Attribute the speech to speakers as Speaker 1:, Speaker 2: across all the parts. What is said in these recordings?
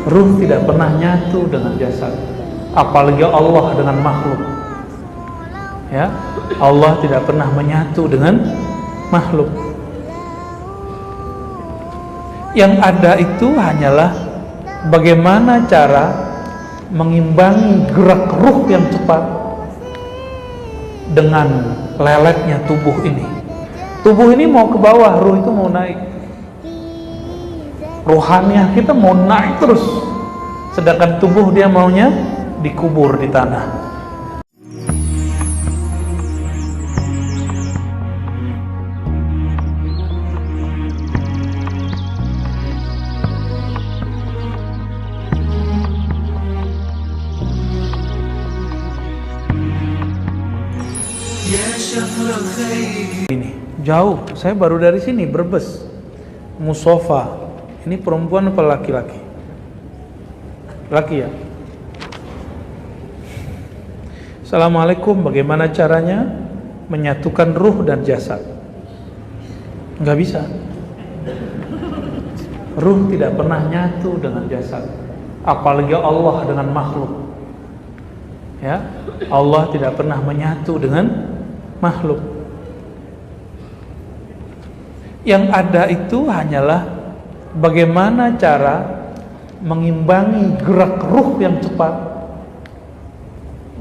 Speaker 1: Ruh tidak pernah nyatu dengan jasad, apalagi Allah dengan makhluk. Ya, Allah tidak pernah menyatu dengan makhluk. Yang ada itu hanyalah bagaimana cara mengimbangi gerak ruh yang cepat dengan leletnya tubuh ini. Tubuh ini mau ke bawah, ruh itu mau naik. Rohaniah kita mau naik terus, sedangkan tubuh dia maunya dikubur di tanah. Ini jauh, saya baru dari sini Brebes, Musofa. Ini perempuan apa laki-laki? Laki ya. Assalamualaikum, bagaimana caranya menyatukan ruh dan jasad? Nggak bisa. Ruh tidak pernah nyatu dengan jasad, apalagi Allah dengan makhluk. Ya, Allah tidak pernah menyatu dengan makhluk. Yang ada itu hanyalah bagaimana cara mengimbangi gerak ruh yang cepat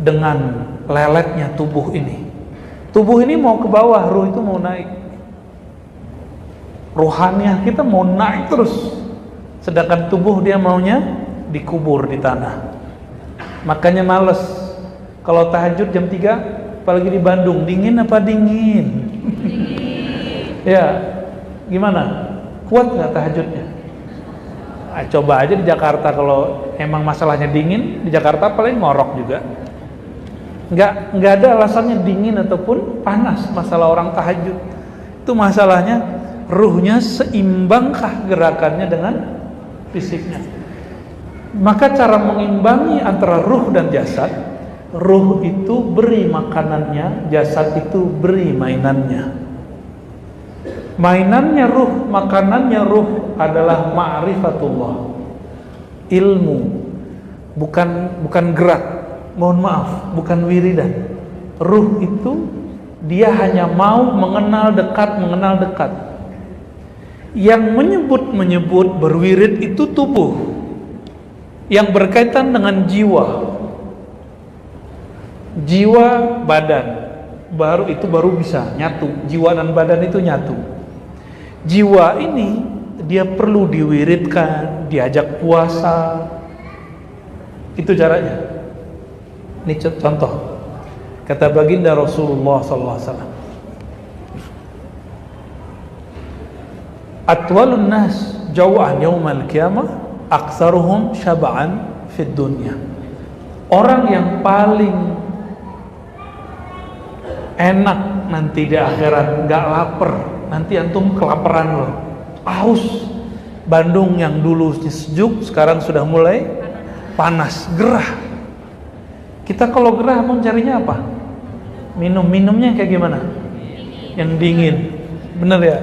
Speaker 1: dengan leletnya tubuh ini. Tubuh ini mau ke bawah, ruh itu mau naik. Rohaniah kita mau naik terus, sedangkan tubuh dia maunya dikubur di tanah. Makanya males kalau tahajud jam 3, apalagi di Bandung, dingin apa dingin? Ya, gimana? Kuat nggak tahajudnya? Coba aja di Jakarta, kalau emang masalahnya dingin, di Jakarta paling ngorok juga. Nggak ada alasannya dingin ataupun panas masalah orang tahajud. Itu masalahnya ruhnya seimbangkah gerakannya dengan fisiknya. Maka cara mengimbangi antara ruh dan jasad, ruh itu beri makanannya, jasad itu beri mainannya. Mainannya ruh, makanannya ruh adalah ma'rifatullah, ilmu, bukan gerak. Mohon maaf, bukan wiridan. Ruh itu dia hanya mau mengenal dekat. Yang menyebut berwirid itu tubuh, yang berkaitan dengan jiwa badan, baru bisa nyatu. Jiwa dan badan itu nyatu. Jiwa ini dia perlu diwiridkan, diajak puasa. Itu caranya. Ini contoh. Kata baginda Rasulullah SAW, atwalun nas jaw'an yaumal qiyamah aktsaruhum syab'an fid dunya. Orang yang paling enak nanti di akhirat, nggak lapar. Nanti antum kelaparan loh, haus. Bandung yang dulu sejuk sekarang sudah mulai panas, gerah. Kita kalau gerah mau carinya apa? Minumnya kayak gimana? Yang dingin, bener ya?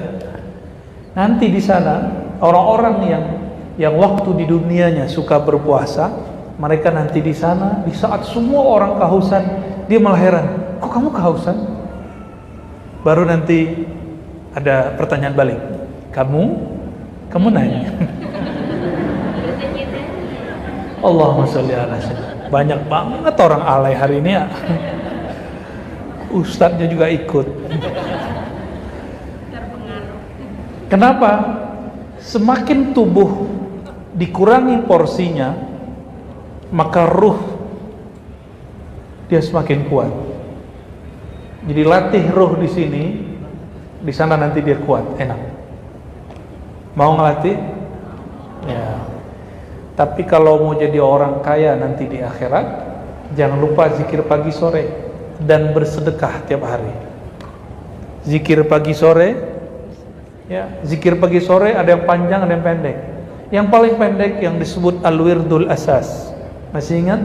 Speaker 1: Nanti di sana orang-orang yang waktu di dunianya suka berpuasa, mereka nanti di sana di saat semua orang kehausan, dia malah heran, kok kamu kehausan? Baru nanti ada pertanyaan balik, kamu nanya. Allahumma sholli ala sayyidina. Banyak banget orang alay hari ini ya. Ustadznya juga ikut. Kenapa? Semakin tubuh dikurangi porsinya, maka ruh dia semakin kuat. Jadi latih ruh di sini, di sana nanti dia kuat, enak. Mau ngelatih? Ya. Tapi kalau mau jadi orang kaya nanti di akhirat, jangan lupa zikir pagi sore dan bersedekah tiap hari. Zikir pagi sore, ya, zikir pagi sore ada yang panjang, ada yang pendek. Yang paling pendek yang disebut al-wirdul asas. Masih ingat?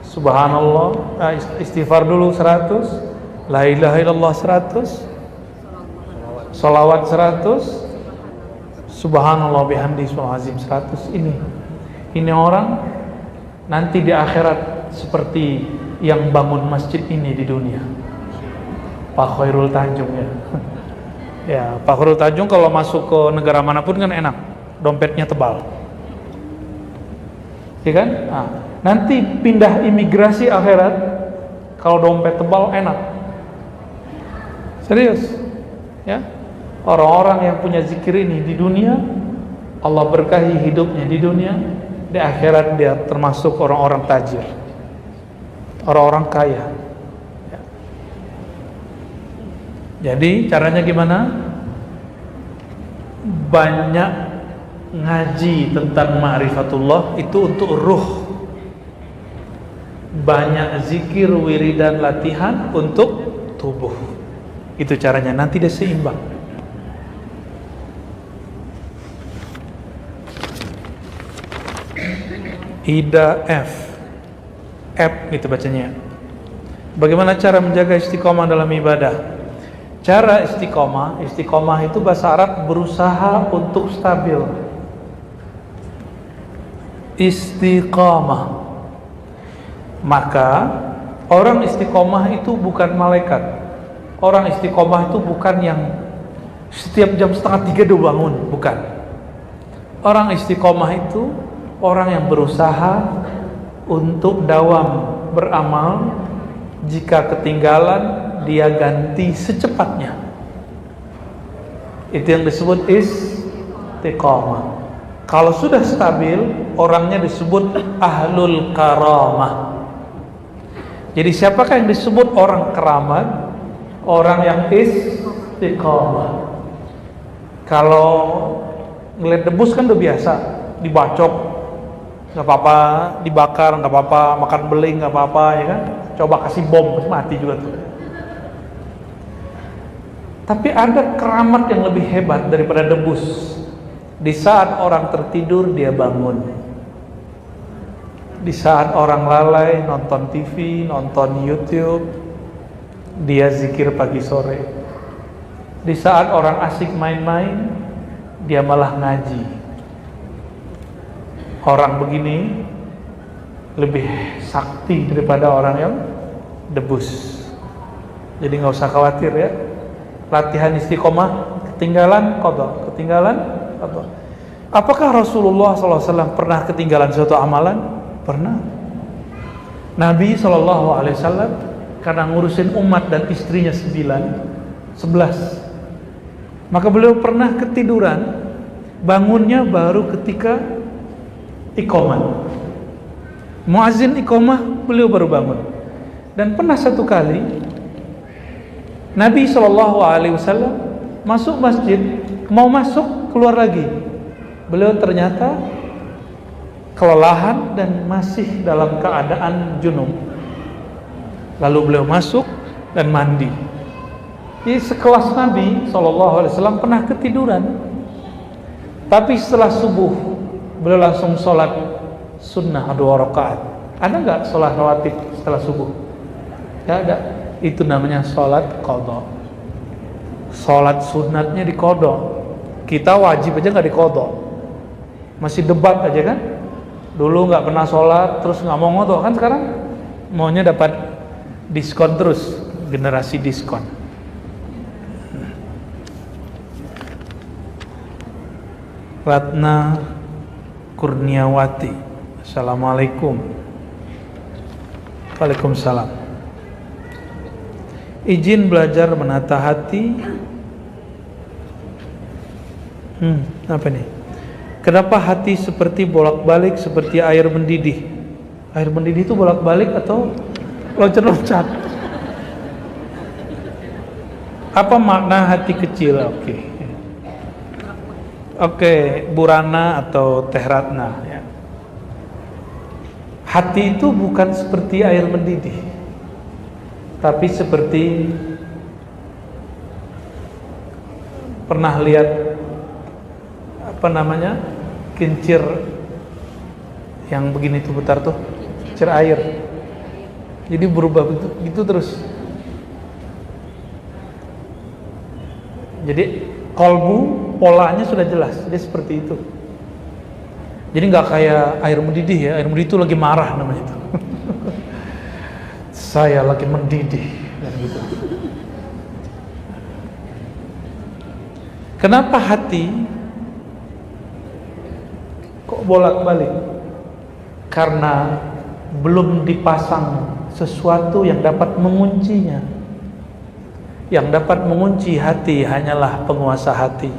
Speaker 1: Subhanallah, istighfar dulu 100, la ilaha illallah 100, salawat 100, Subhanallah bihamdi subhanazim 100 ini orang nanti di akhirat seperti yang bangun masjid ini di dunia. Pak Khairul Tanjung ya. Ya, Pak Khairul Tanjung kalau masuk ke negara manapun kan enak, dompetnya tebal. Ya kan? Nah, nanti pindah imigrasi akhirat kalau dompet tebal enak. Serius. Ya. Orang-orang yang punya zikir ini di dunia, Allah berkahi hidupnya di dunia, di akhirat dia termasuk orang-orang tajir, orang-orang kaya. Ya. Jadi caranya gimana? Banyak ngaji tentang ma'rifatullah itu untuk ruh. Banyak zikir, wiridan, latihan untuk tubuh. Itu caranya, nanti dia seimbang. Ida F gitu bacanya. Bagaimana cara menjaga istiqomah dalam ibadah? Cara istiqomah itu bahasa Arab berusaha untuk stabil. Istiqomah. Maka orang istiqomah itu bukan malaikat. Orang istiqomah itu bukan yang setiap jam 2:30 dia bangun, bukan. Orang istiqomah itu orang yang berusaha untuk dawam beramal, jika ketinggalan dia ganti secepatnya. Itu yang disebut istiqamah. Kalau sudah stabil, orangnya disebut ahlul karamah. Jadi siapakah yang disebut orang keramat? Orang yang istiqamah. Kalau ngeliat debus kan udah biasa, dibacok nggak apa-apa, dibakar nggak apa-apa, makan beling nggak apa-apa, ya kan? Coba kasih bom mati juga tuh. Tapi ada keramat yang lebih hebat daripada debus. Di saat orang tertidur dia bangun. Di saat orang lalai nonton TV, nonton YouTube, dia zikir pagi sore. Di saat orang asik main-main, dia malah ngaji. Orang begini lebih sakti daripada orang yang debus. Jadi nggak usah khawatir ya. Latihan istiqomah, ketinggalan qadha, ketinggalan qadha. Apakah Rasulullah SAW pernah ketinggalan suatu amalan? Pernah. Nabi SAW karena ngurusin umat dan istrinya 11, maka beliau pernah ketiduran, bangunnya baru ketika iqamah. Muazzin iqamah, beliau baru bangun. Dan pernah satu kali Nabi SAW masuk masjid, mau masuk keluar lagi. Beliau ternyata kelelahan dan masih dalam keadaan junub. Lalu beliau masuk dan mandi. Jadi sekelas Nabi SAW pernah ketiduran, tapi setelah subuh beliau langsung sholat sunnah 2 rakaat. Ada nggak sholat rawatib setelah subuh? Nggak ada. Itu namanya sholat qadha. Sholat sunatnya di qadha. Kita wajib aja nggak di qadha. Masih debat aja kan? Dulu nggak pernah sholat, terus nggak mau qadha kan? Sekarang maunya dapat diskon terus, generasi diskon. Ratna Kurniawati, assalamualaikum. Waalaikumsalam. Izin belajar menata hati. Apa nih? Kenapa hati seperti bolak-balik seperti air mendidih? Air mendidih itu bolak-balik atau loncat-loncat? Apa makna hati kecil? Oke, Burana atau Teh Ratna ya. Hati itu bukan seperti air mendidih, tapi seperti, pernah lihat apa namanya, kincir yang begini tuh putar tuh, kincir air. Jadi berubah gitu terus. Jadi kolbu polanya sudah jelas, dia seperti itu. Jadi nggak kayak air mendidih ya, air mendidih itu lagi marah namanya itu. Saya lagi mendidih dan gitu. Kenapa hati kok bolak-balik? Karena belum dipasang sesuatu yang dapat menguncinya. Yang dapat mengunci hati hanyalah penguasa hati.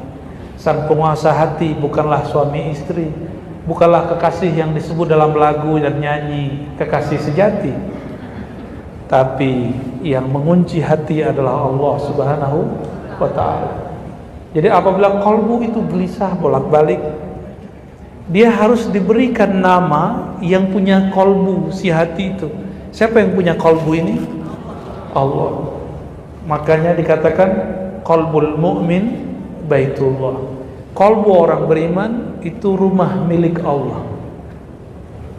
Speaker 1: Sang penguasa hati bukanlah suami istri, bukanlah kekasih yang disebut dalam lagu dan nyanyi kekasih sejati, tapi yang mengunci hati adalah Allah Subhanahu wa ta'ala. Jadi apabila kalbu itu gelisah bolak-balik, dia harus diberikan nama yang punya kalbu, si hati itu. Siapa yang punya kalbu ini? Allah. Makanya dikatakan qalbul mu'min baitullah. Kalbu orang beriman itu rumah milik Allah.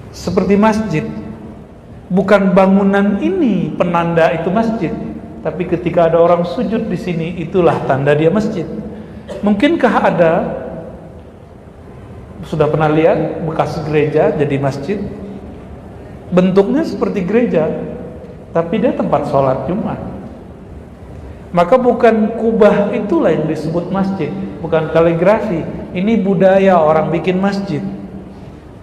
Speaker 1: Seperti masjid. Bukan bangunan ini penanda itu masjid, tapi ketika ada orang sujud di sini, itulah tanda dia masjid. Mungkinkah ada, sudah pernah lihat bekas gereja jadi masjid? Bentuknya seperti gereja, tapi dia tempat sholat Jumat. Maka bukan kubah itulah yang disebut masjid, bukan kaligrafi. Ini budaya orang bikin masjid.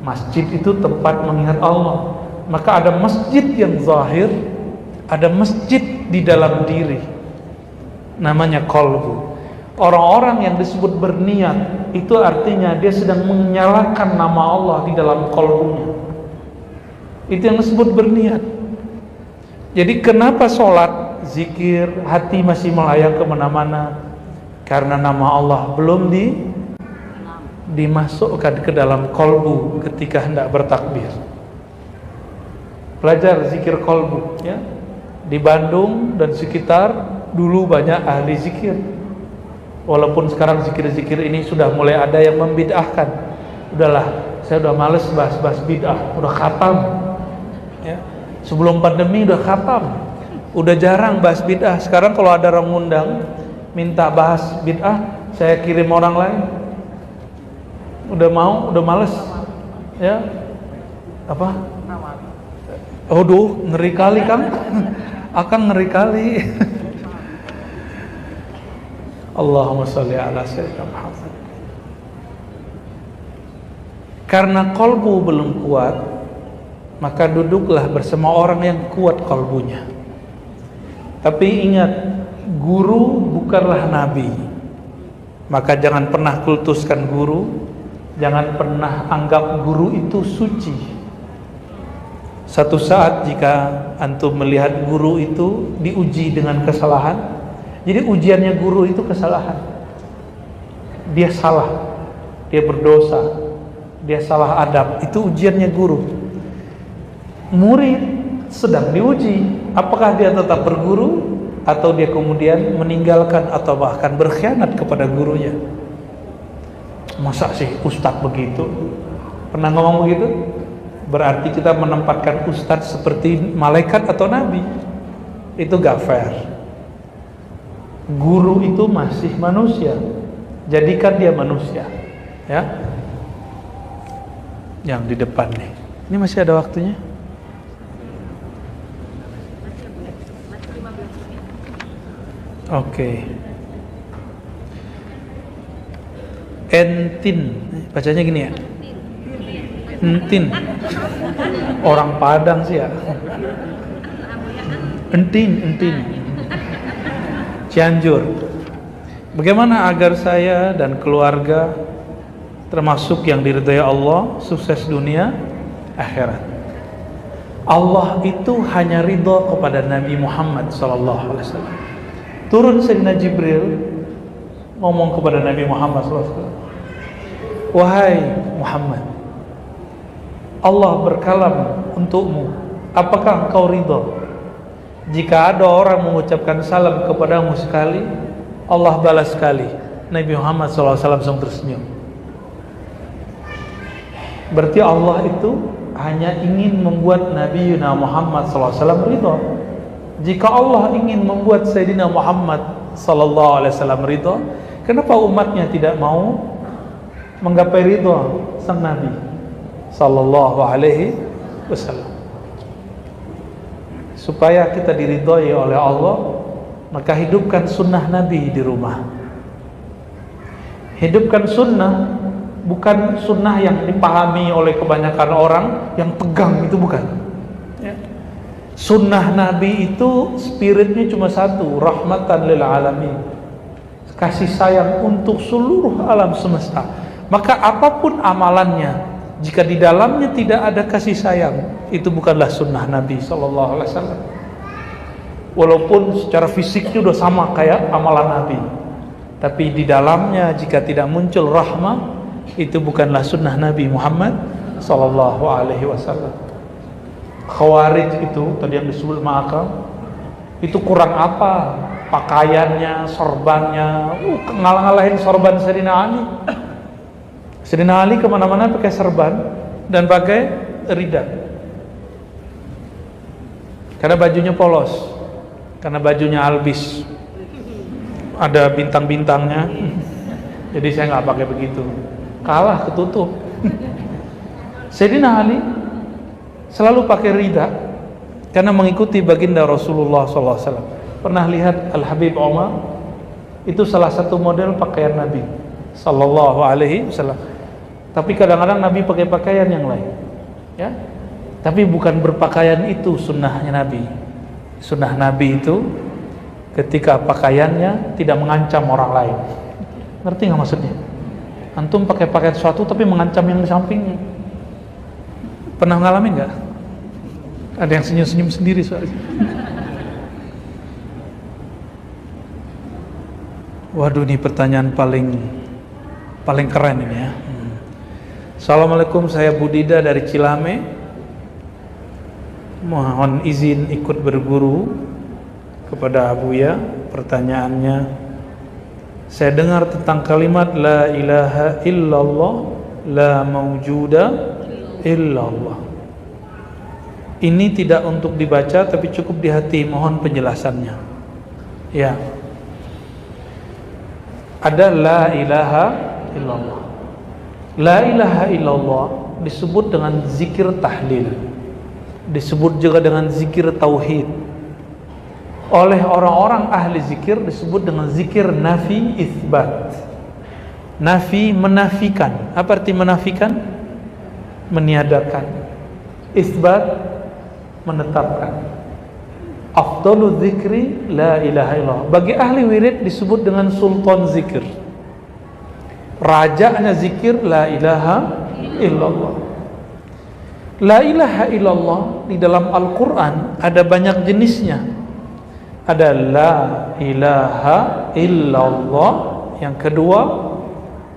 Speaker 1: Masjid itu tempat mengingat Allah. Maka ada masjid yang zahir, ada masjid di dalam diri, namanya qalbu. Orang-orang yang disebut berniat, itu artinya dia sedang menyalakan nama Allah di dalam qalbunya. Itu yang disebut berniat. Jadi kenapa sholat, zikir, hati masih melayang kemana-mana? Karena nama Allah belum dimasukkan ke dalam qalbu ketika hendak bertakbir. Belajar zikir qalbu ya. Di Bandung dan sekitar dulu banyak ahli zikir. Walaupun sekarang zikir-zikir ini sudah mulai ada yang membid'ahkan. Udahlah, saya udah males bahas-bahas bid'ah, udah khatam. Ya. Sebelum pandemi udah khatam. Udah jarang bahas bid'ah. Sekarang kalau ada orang ngundang minta bahas bid'ah, saya kirim orang lain. Udah mau, udah males. Ya. Apa? Aduh, ngeri kali Kang. Akan ngeri kali. Allahumma sholli ala sayyidina Muhammad. Karena kalbu belum kuat, maka duduklah bersama orang yang kuat kalbunya. Tapi ingat, guru bukanlah nabi. Maka jangan pernah kultuskan guru, jangan pernah anggap guru itu suci. Satu saat jika antum melihat guru itu diuji dengan kesalahan, jadi ujiannya guru itu kesalahan. Dia salah, dia berdosa, dia salah adab, itu ujiannya guru. Murid sedang diuji, apakah dia tetap berguru atau dia kemudian meninggalkan atau bahkan berkhianat kepada gurunya. Masa sih ustadz begitu? Pernah ngomong begitu? Berarti kita menempatkan ustadz seperti malaikat atau nabi. Itu gak fair. Guru itu masih manusia, jadikan dia manusia ya. Yang di depan nih, ini masih ada waktunya. Oke. Entin, bacanya gini ya. Entin. Orang Padang sih ya. Entin. Cianjur. Bagaimana agar saya dan keluarga termasuk yang diridhai Allah, sukses dunia, akhirat? Allah itu hanya ridha kepada Nabi Muhammad SAW. Turun Sayyidina Jibril ngomong kepada Nabi Muhammad SAW, wahai Muhammad, Allah berkalam untukmu, apakah engkau ridha jika ada orang mengucapkan salam kepadamu sekali, Allah balas sekali? Nabi Muhammad SAW langsung tersenyum. Berarti Allah itu hanya ingin membuat Nabi Muhammad SAW ridha. Jika Allah ingin membuat Sayyidina Muhammad SAW ridha, Kenapa umatnya tidak mau menggapai ridha sang Nabi sallallahu alaihi wasallam? Supaya kita diridhai oleh Allah, maka hidupkan sunnah Nabi di rumah. Hidupkan sunnah, bukan sunnah yang dipahami oleh kebanyakan orang yang tegang, itu bukan ya. Sunnah Nabi itu spiritnya cuma satu, rahmatan lil alamin, kasih sayang untuk seluruh alam semesta. Maka apapun amalannya, jika di dalamnya tidak ada kasih sayang, itu bukanlah sunnah Nabi sallallahu alaihi wasallam. Walaupun secara fisiknya udah sama kayak amalan Nabi, tapi di dalamnya jika tidak muncul rahmah, itu bukanlah sunnah Nabi Muhammad sallallahu alaihi wasallam. Khawarij itu tadi yang disebut ma'akam, itu kurang apa? Pakaiannya, sorbannya, ngalah-ngalahin sorban Sayyidina Ali. Sayyidina Ali kemana-mana pakai serban dan pakai rida, karena bajunya polos, karena bajunya albis, ada bintang-bintangnya. Jadi saya nggak pakai begitu, kalah ketutup. Sayyidina Ali selalu pakai rida karena mengikuti baginda Rasulullah SAW. Pernah lihat Al-Habib Umar? Itu salah satu model pakaian Nabi sallallahu alaihi wasallam. Tapi kadang-kadang Nabi pakai pakaian yang lain, ya. Tapi bukan berpakaian itu sunnahnya Nabi. Sunnah Nabi itu ketika pakaiannya tidak mengancam orang lain. Ngerti nggak maksudnya? Antum pakai pakaian sesuatu tapi mengancam yang di sampingnya. Pernah ngalamin nggak? Ada yang senyum-senyum sendiri soalnya. Waduh, ini pertanyaan paling keren ini ya. Assalamualaikum, saya Budida dari Cilame. Mohon izin ikut berguru kepada Abuya. Pertanyaannya, saya dengar tentang kalimat la ilaha illallah, la mawjuda illallah. Ini tidak untuk dibaca tapi cukup di hati. Mohon penjelasannya. Ya. Ada la ilaha illallah. La ilaha illallah disebut dengan zikir tahlil, disebut juga dengan zikir tauhid. Oleh orang-orang ahli zikir disebut dengan zikir nafi isbat. Nafi menafikan. Apa arti menafikan? Meniadakan. Isbat menetapkan. Afdalul zikri la ilaha illallah. Bagi ahli wirid disebut dengan sultan zikir. Rajanya zikir la ilaha illallah. La ilaha illallah di dalam Al-Quran ada banyak jenisnya. Ada la ilaha illallah. Yang kedua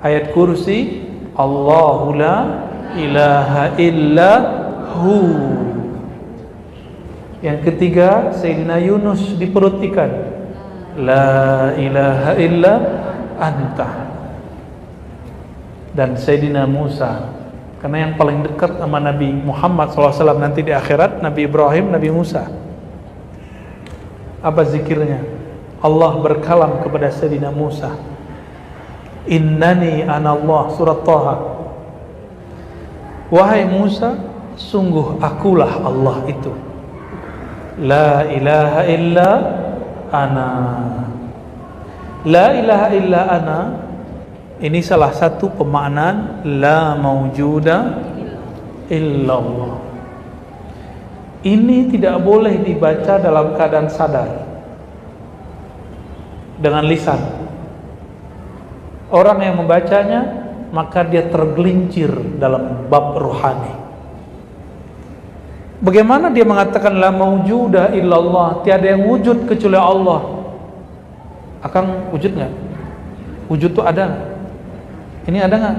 Speaker 1: ayat kursi, Allahu la ilaha illahu. Yang ketiga Sayyidina Yunus di perut ikan, la ilaha illa anta. Dan Sayyidina Musa, karena yang paling dekat sama Nabi Muhammad SAW nanti di akhirat, Nabi Ibrahim, Nabi Musa. Apa zikirnya? Allah berkalam kepada Sayyidina Musa, innani anallah, surat Taha. Wahai Musa, sungguh akulah Allah itu. La ilaha illa ana. La ilaha illa ana, ini salah satu pemaknaan la maujuda illallah. Ini tidak boleh dibaca dalam keadaan sadar dengan lisan. Orang yang membacanya maka dia tergelincir dalam bab rohani. Bagaimana dia mengatakan la maujuda illallah, tiada yang wujud kecuali Allah? Akang wujud nggak? Wujud itu ada nggak? Ini ada nggak?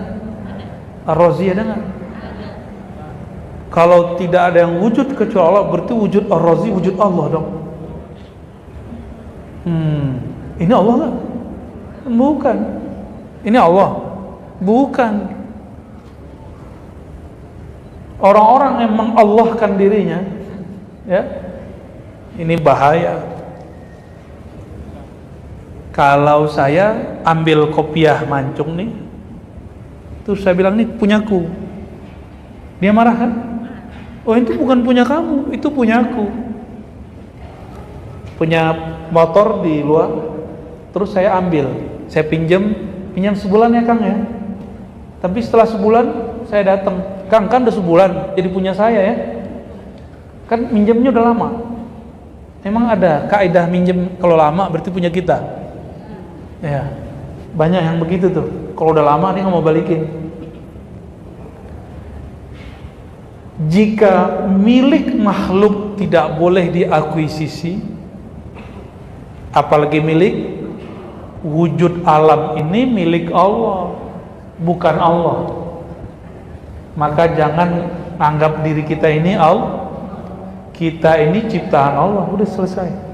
Speaker 1: Ar-Razi ada nggak? Kalau tidak ada yang wujud kecuali Allah, berarti wujud Ar-Razi wujud Allah dong. Ini Allah nggak? Bukan. Ini Allah? Bukan. Orang-orang yang mengallahkan dirinya, ya, ini bahaya. Kalau saya ambil kopiah mancung nih, terus saya bilang nih punyaku, dia marah kan? Oh itu bukan punya kamu, itu punyaku. Punya motor di luar, terus saya ambil, saya pinjam sebulan ya Kang ya. Tapi setelah sebulan saya datang, Kang kan udah sebulan jadi punya saya ya. Kan minjemnya udah lama. Emang ada kaidah minjem kalau lama berarti punya kita. Ya, banyak yang begitu tuh. Kalau udah lama dia nggak mau balikin. Jika milik makhluk tidak boleh diakuisisi, apalagi milik wujud alam ini milik Allah, bukan Allah. Maka jangan anggap diri kita ini Allah. Kita ini ciptaan Allah, udah selesai.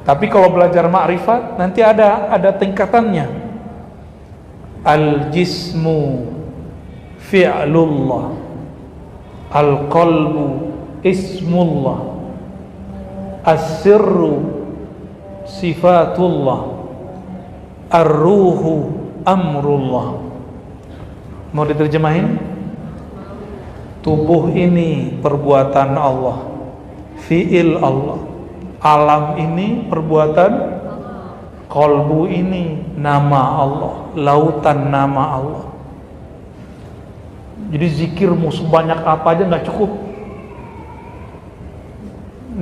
Speaker 1: Tapi kalau belajar ma'rifat nanti ada tingkatannya. Al-jismu fi'lullah, al-qalbu ismullah, as-sirru sifatullah, ar-ruhu amrullah. Mau diterjemahin? Tubuh ini perbuatan Allah, fi'il Allah. Alam ini perbuatan qalbu ini nama Allah, lautan nama Allah. Jadi zikirmu sebanyak apa aja nggak cukup,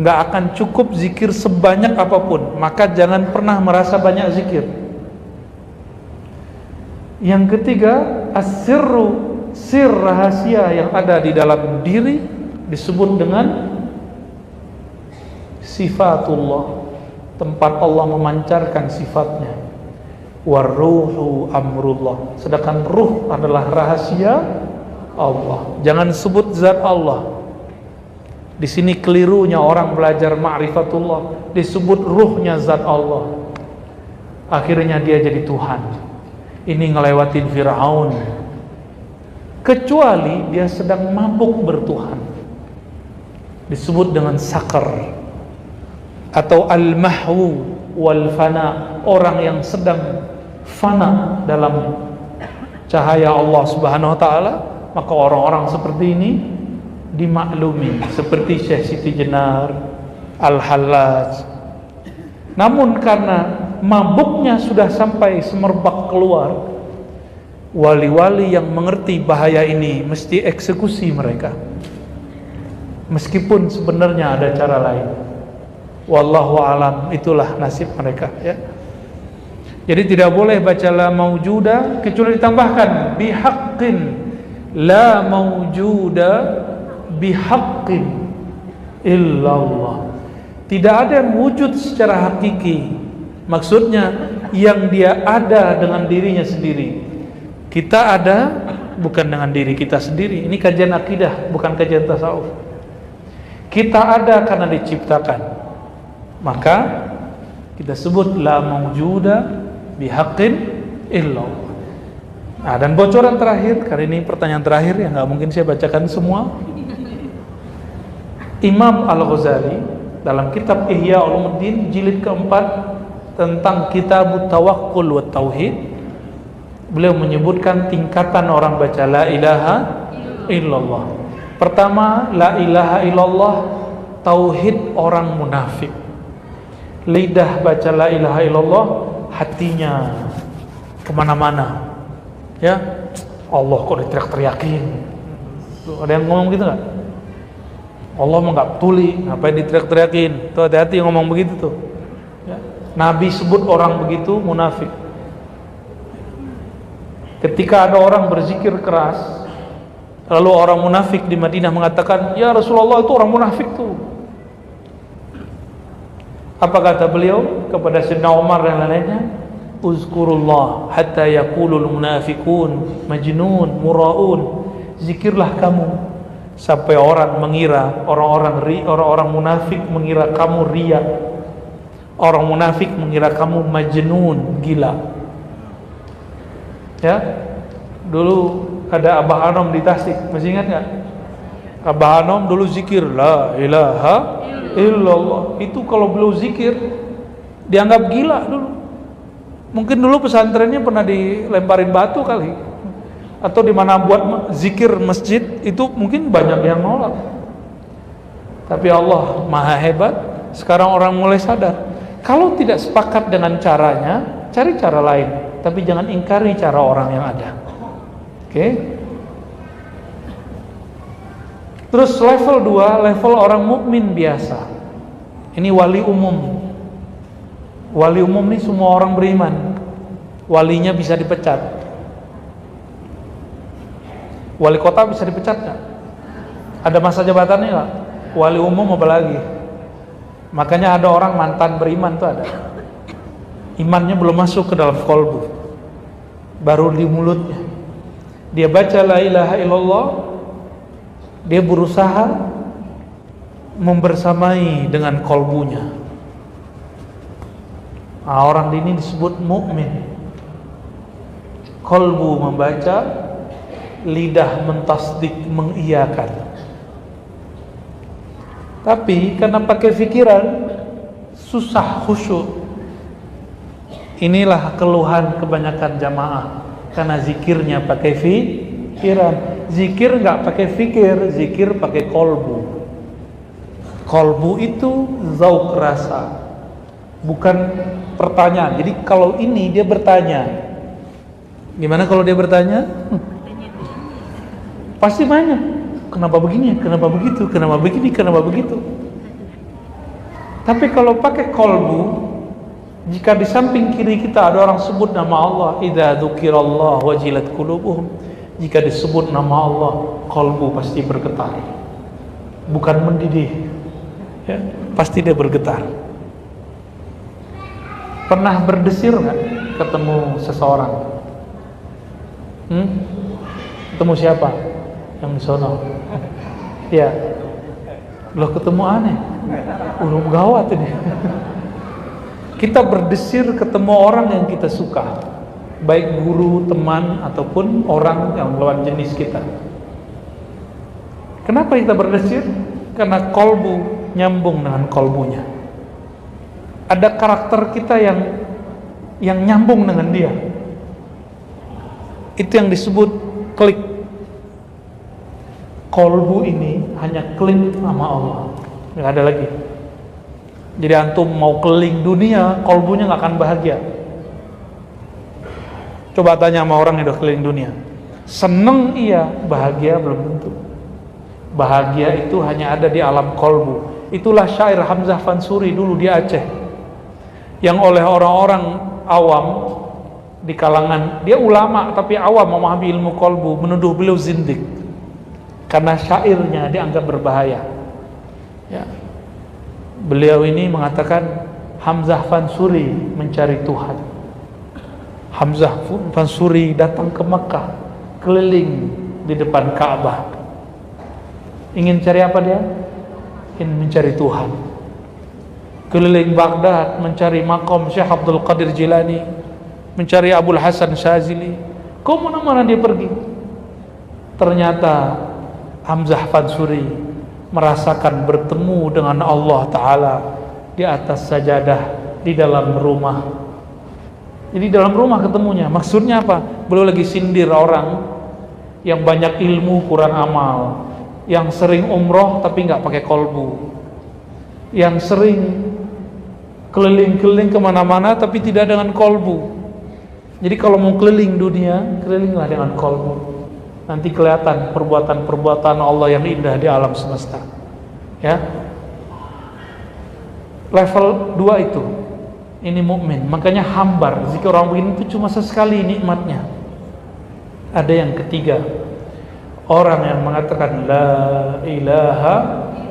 Speaker 1: nggak akan cukup zikir sebanyak apapun. Maka jangan pernah merasa banyak zikir. Yang ketiga, as-sirru, sir rahasia yang ada di dalam diri disebut dengan sifatullah, tempat Allah memancarkan sifatnya. Waruhu amrullah, sedangkan ruh adalah rahasia Allah. Jangan sebut zat Allah. Di sini kelirunya orang belajar ma'rifatullah, disebut ruhnya zat Allah. Akhirnya dia jadi Tuhan. Ini ngelewatin Fir'aun. Kecuali dia sedang mabuk bertuhan, disebut dengan sakar. Atau al-mahwu wal fana, orang yang sedang fana dalam cahaya Allah Subhanahu wa taala. Maka orang-orang seperti ini dimaklumi, seperti Syekh Siti Jenar, Al-Hallaj. Namun karena mabuknya sudah sampai semerbak keluar, wali-wali yang mengerti bahaya ini mesti eksekusi mereka, meskipun sebenarnya ada cara lain. Wallahu alam, itulah nasib mereka ya. Jadi tidak boleh baca la maujuda kecuali ditambahkan bihaqqin, la maujuda bihaqqin illallah. Tidak ada yang wujud secara hakiki, maksudnya yang dia ada dengan dirinya sendiri. Kita ada bukan dengan diri kita sendiri. Ini kajian akidah, bukan kajian tasawuf. Kita ada karena diciptakan. Maka kita sebut la maujuda bihaqqin illallah. Nah, dan bocoran terakhir, kali ini pertanyaan terakhir yang nggak mungkin saya bacakan semua. Imam Al-Ghazali dalam kitab Ihya Ulumuddin jilid keempat tentang Kitabut Tawakkul wa Tauhid, beliau menyebutkan tingkatan orang baca la ilaha illallah. Pertama, la ilaha illallah tauhid orang munafik. Lidah baca la ilaha illallah, hatinya kemana-mana ya. Allah kok diteriak-teriakin. Tuh, ada yang ngomong gitu nggak? Allah mah nggak tuli, ngapain diteriak-teriakin? Tuh hati-hati yang ngomong begitu tuh ya. Nabi sebut orang begitu munafik. Ketika ada orang berzikir keras, lalu orang munafik di Madinah mengatakan, ya Rasulullah, itu orang munafik tuh. Apa kata beliau kepada Sayyidina Umar dan lainnya? Uzkurullah hatta yaqulul munafiqun majnun muraun. Zikirlah kamu sampai orang mengira, orang-orang munafik mengira kamu ria. Orang munafik mengira kamu majnun, gila. Ya. Dulu ada Abah Anom di Tasik, masih ingat enggak? Abah Anom dulu zikir la ilaha illallah. Itu kalau beliau zikir dianggap gila dulu. Mungkin dulu pesantrennya pernah dilemparin batu kali, atau di mana buat zikir masjid itu mungkin banyak yang nolak. Tapi Allah Maha hebat, sekarang orang mulai sadar. Kalau tidak sepakat dengan caranya, cari cara lain, tapi jangan ingkari cara orang yang ada. Oke? Terus level 2, level orang mukmin biasa. Ini wali umum. Wali umum ini semua orang beriman. Walinya bisa dipecat. Wali kota bisa dipecat nggak? Ada masa jabatannya nggak? Wali umum apa lagi? Makanya ada orang mantan beriman tuh ada. Imannya belum masuk ke dalam kolbu, baru di mulutnya. Dia baca la ilaha illallah, dia berusaha membersamai dengan kolbunya. Nah, orang ini disebut mukmin. Kolbu membaca, lidah mentasdik, mengiyakan. Tapi karena pakai pikiran susah khusyuk. Inilah keluhan kebanyakan jamaah, karena zikirnya pakai pikiran. Zikir nggak pakai fikir, zikir pakai kolbu. Kolbu itu zauk rasa, bukan pertanyaan. Jadi kalau ini dia bertanya, gimana kalau dia bertanya? Pasti banyak. Kenapa begini? Kenapa begitu? Kenapa begini? Kenapa begitu? Tapi kalau pakai kolbu, jika di samping kiri kita ada orang sebut nama Allah, idza dzukirallah wajilat qulubuhum. Jika disebut nama Allah, kolbu pasti bergetar. Bukan mendidih. Ya, pasti dia bergetar. Pernah berdesir nggak ketemu seseorang? Ketemu siapa? Yang di sono. Ya. Loh, ketemu aneh. Belum gawat ini. Kita berdesir ketemu orang yang kita suka, baik guru, teman, ataupun orang yang lawan jenis kita. Kenapa kita berdesir? Karena kolbu nyambung dengan kolbunya. Ada karakter kita yang nyambung dengan dia. Itu yang disebut klik. Kolbu ini hanya klik sama Allah, nggak ada lagi. Jadi antum mau keliling dunia, kolbunya nggak akan bahagia. Coba tanya sama orang yang udah keliling dunia, seneng iya, bahagia belum tentu. Bahagia itu hanya ada di alam kolbu. Itulah syair Hamzah Fansuri dulu di Aceh, yang oleh orang-orang awam di kalangan, dia ulama tapi awam memahami ilmu kolbu, menuduh beliau zindik karena syairnya dianggap berbahaya. Ya. Beliau ini mengatakan Hamzah Fansuri mencari Tuhan. Hamzah Fansuri datang ke Mekah, keliling di depan Ka'bah. Ingin cari apa dia? Ingin mencari Tuhan. Keliling Baghdad mencari makom Syekh Abdul Qadir Jilani, mencari Abul Hasan Syazili. Kemana-mana dia pergi. Ternyata Hamzah Fansuri merasakan bertemu dengan Allah Ta'ala di atas sajadah di dalam rumah. Jadi dalam rumah ketemunya. Maksudnya apa? Beliau lagi sindir orang yang banyak ilmu kurang amal, yang sering umroh tapi nggak pakai kolbu, yang sering keliling-keliling kemana-mana tapi tidak dengan kolbu. Jadi kalau mau keliling dunia, kelilinglah dengan kolbu. Nanti kelihatan perbuatan-perbuatan Allah yang indah di alam semesta. Ya. Level 2 itu. Ini mukmin. Makanya hambar. Zikir orang begini itu cuma sesekali nikmatnya. Ada yang ketiga. Orang yang mengatakan la ilaha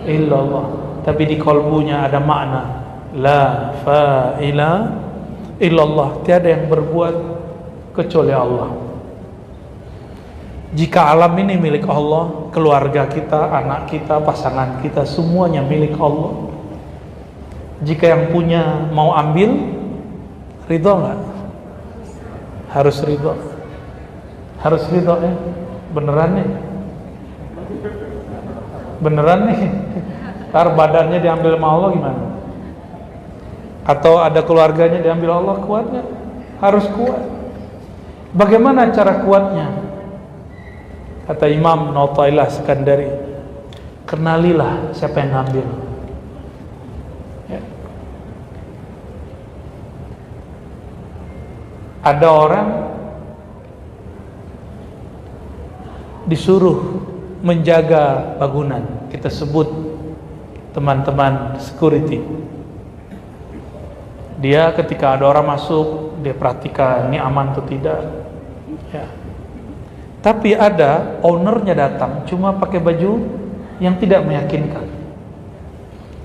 Speaker 1: illallah, tapi di kolbunya ada makna la fa'ila illallah. Tiada yang berbuat kecuali Allah. Jika alam ini milik Allah, keluarga kita, anak kita, pasangan kita, semuanya milik Allah. Jika yang punya mau ambil, ridho nggak? Harus ridho. Harus ridho ya. Beneran nih. Beneran nih. Ntar badannya diambil sama Allah gimana? Atau ada keluarganya diambil Allah, kuat nggak? Harus kuat. Bagaimana cara kuatnya? Kata Imam Nautailah Skandari, kenalilah siapa yang ngambil. Ya. Ada orang disuruh menjaga bangunan, kita sebut teman-teman security. Dia ketika ada orang masuk, dia perhatikan ini aman atau tidak. Ya. Tapi ada ownernya datang cuma pakai baju yang tidak meyakinkan,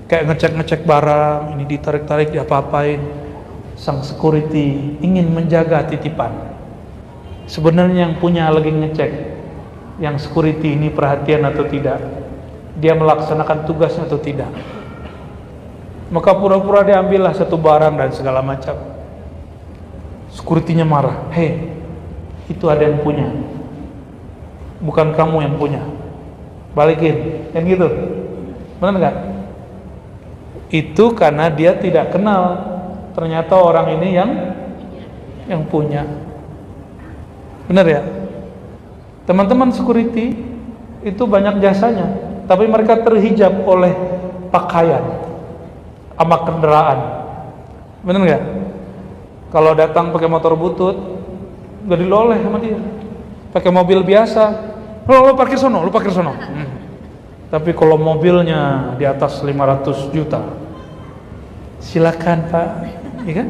Speaker 1: kayak ngecek-ngecek barang, ini ditarik-tarik, diapa-apain. Sang security ingin menjaga titipan. Sebenarnya yang punya lagi ngecek, yang security ini perhatian atau tidak, dia melaksanakan tugasnya atau tidak. Maka pura-pura diambillah satu barang dan segala macam. Security-nya marah, hei, itu ada yang punya, bukan kamu yang punya, balikin, kan gitu. Benar nggak? Itu karena dia tidak kenal, ternyata orang ini yang punya. Benar ya? Teman-teman security itu banyak jasanya, tapi mereka terhijab oleh pakaian sama kendaraan. Benar nggak? Kalau datang pakai motor butut, gak diloleh sama dia. Pakai mobil biasa, lo parkir sono, lo parkir sono. Tapi kalau mobilnya di atas 500 juta, silakan Pak, ya kan?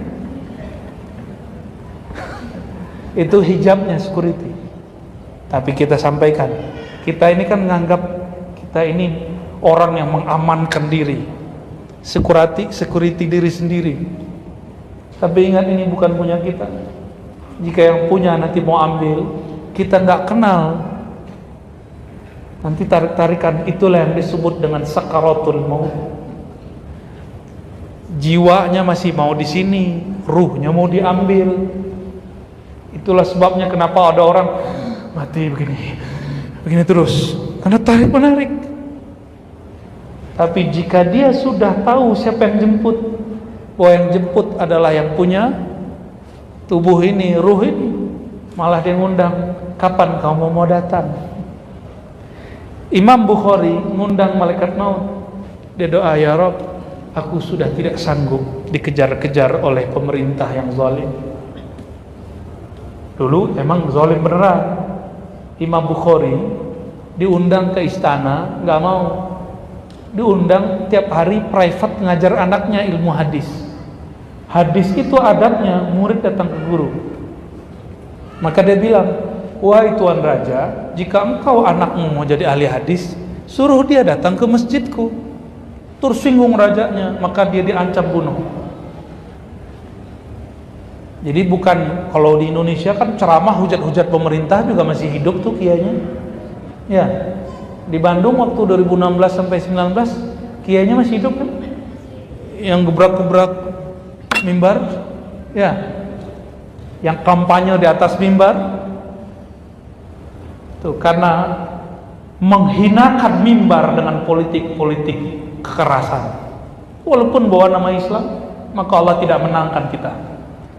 Speaker 1: Itu hijabnya security. Tapi kita sampaikan, kita ini kan menganggap kita ini orang yang mengamankan diri, security diri sendiri. Tapi ingat, ini bukan punya kita. Jika yang punya nanti mau ambil, kita nggak kenal, nanti tarik-tarikan. Itulah yang disebut dengan sakaratul maut. Jiwanya masih mau di sini, ruhnya mau diambil. Itulah sebabnya kenapa ada orang mati begini terus, karena tarik menarik. Tapi jika dia sudah tahu siapa yang jemput, bahwa yang jemput adalah yang punya tubuh ini, ruh ini, malah dia ngundang, kapan kamu mau datang? Imam Bukhari ngundang malaikat maut. Dia doa, ya Rabb, aku sudah tidak sanggup dikejar-kejar oleh pemerintah yang zalim. Dulu emang zalim beneran. Imam Bukhari diundang ke istana, nggak mau. Diundang tiap hari private ngajar anaknya ilmu hadis. Hadis itu adabnya, murid datang ke guru. Maka dia bilang, wahai Tuan Raja, jika engkau anakmu mau jadi ahli hadis, suruh dia datang ke masjidku. Tersinggung rajanya, maka dia diancam bunuh. Jadi bukan, kalau di Indonesia kan ceramah hujat-hujat pemerintah juga masih hidup tuh kiainya. Ya, di Bandung waktu 2016 sampai 19 kiainya masih hidup kan? Yang gebrak-gebrak mimbar, ya, yang kampanye di atas mimbar, tuh karena menghinakan mimbar dengan politik-politik kekerasan. Walaupun bawa nama Islam, maka Allah tidak menangkan kita.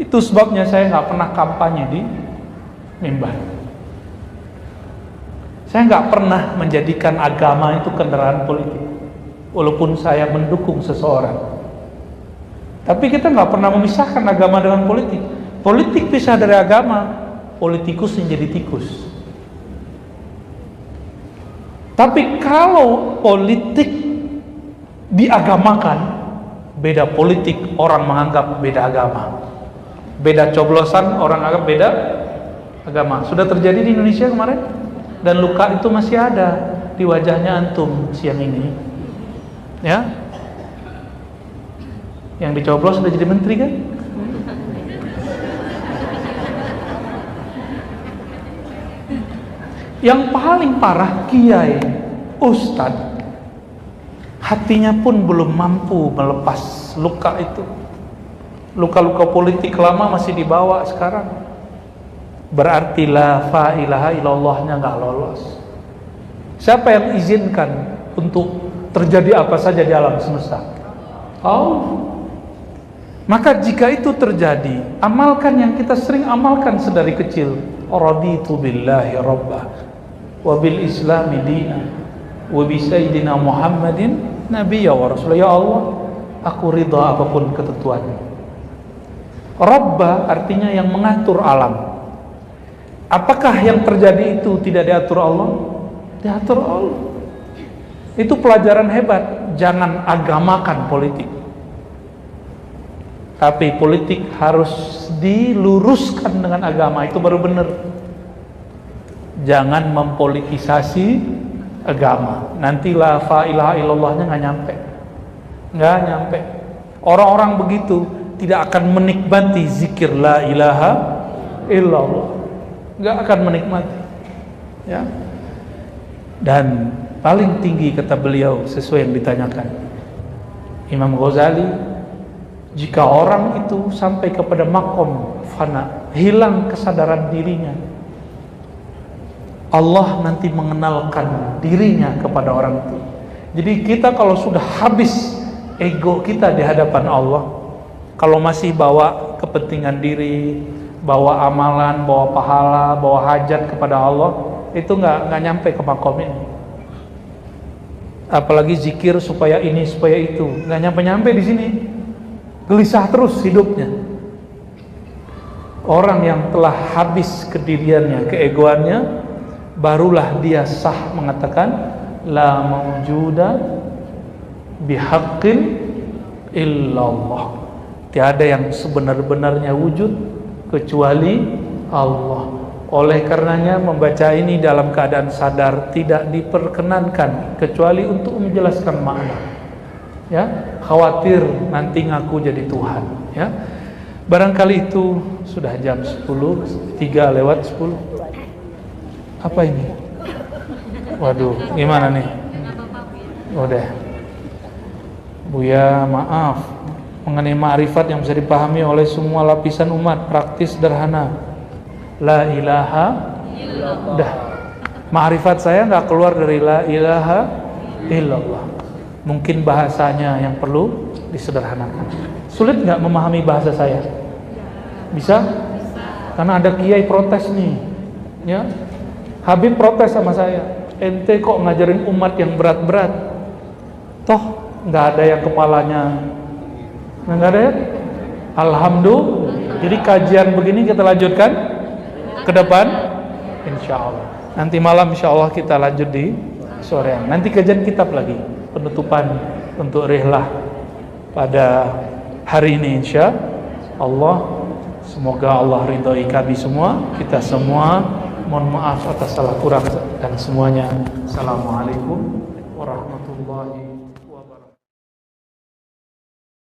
Speaker 1: Itu sebabnya saya nggak pernah kampanye di mimbar. Saya nggak pernah menjadikan agama itu kendaraan politik, walaupun saya mendukung seseorang. Tapi kita nggak pernah memisahkan agama dengan politik. Politik pisah dari agama, politikus menjadi tikus. Tapi kalau politik diagamakan, beda politik, orang menganggap beda agama. Beda coblosan, orang anggap beda agama. Sudah terjadi di Indonesia kemarin, dan luka itu masih ada di wajahnya antum siang ini, ya. Yang dicoblos sudah jadi menteri kan? Yang paling parah kiai, ustadz, hatinya pun belum mampu melepas luka itu. Luka-luka politik lama masih dibawa sekarang. Berarti la ilaha illallahnya nggak lolos. Siapa yang izinkan untuk terjadi apa saja di alam semesta? Allah. Maka jika itu terjadi, amalkan yang kita sering amalkan sedari kecil. Raditu billahi rabbah wa bil islami dina wa bi sayyidina Muhammadin nabiyya wa rasulullah. Ya Allah, aku ridha apapun ketentuanmu. Rabbah artinya yang mengatur alam. Apakah yang terjadi itu tidak diatur Allah? Diatur Allah. Itu pelajaran hebat. Jangan agamakan politik. Tapi politik harus diluruskan dengan agama, itu baru benar. Jangan mempolitisasi agama. Nanti la ilaha illallahnya nggak nyampe. Orang-orang begitu tidak akan menikmati zikir la ilaha illallah, nggak akan menikmati, ya. Dan paling tinggi kata beliau sesuai yang ditanyakan Imam Ghazali, jika orang itu sampai kepada makom fana, hilang kesadaran dirinya, Allah nanti mengenalkan dirinya kepada orang itu. Jadi kita kalau sudah habis ego kita di hadapan Allah, kalau masih bawa kepentingan diri, bawa amalan, bawa pahala, bawa hajat kepada Allah, itu nggak nyampe ke makom ini. Apalagi zikir supaya ini supaya itu, nggak nyampe di sini. Gelisah terus hidupnya. Orang yang telah habis kediriannya, keegoannya, barulah dia sah mengatakan la mawjuda bihaqqin illallah. Tiada yang sebenar-benarnya wujud kecuali Allah. Oleh karenanya membaca ini dalam keadaan sadar tidak diperkenankan kecuali untuk menjelaskan makna. Ya, khawatir nanti ngaku jadi Tuhan, ya. Barangkali itu sudah jam 10:03. Apa ini? Waduh, gimana nih? Udah. Buya, maaf. Mengenai ma'rifat yang bisa dipahami oleh semua lapisan umat, praktis sederhana. La ilaha illallah. Dah. Ma'rifat saya nggak keluar dari la ilaha illallah. Mungkin bahasanya yang perlu disederhanakan. Sulit nggak memahami bahasa saya? Bisa? Karena ada kiai protes nih, ya. Habib protes sama saya. Ente kok ngajarin umat yang berat-berat? Toh nggak ada yang kepalanya, nggak ada ya? Alhamdulillah. Jadi kajian begini kita lanjutkan ke depan, insya Allah. Nanti malam insya Allah kita lanjut di sore. Nanti kajian kitab lagi. Penutupan untuk rihlah pada hari ini insya Allah. Semoga Allah ridhoi kami semua, kita semua. Mohon maaf atas salah kurang dan semuanya. Assalamualaikum warahmatullahi wabarakatuh.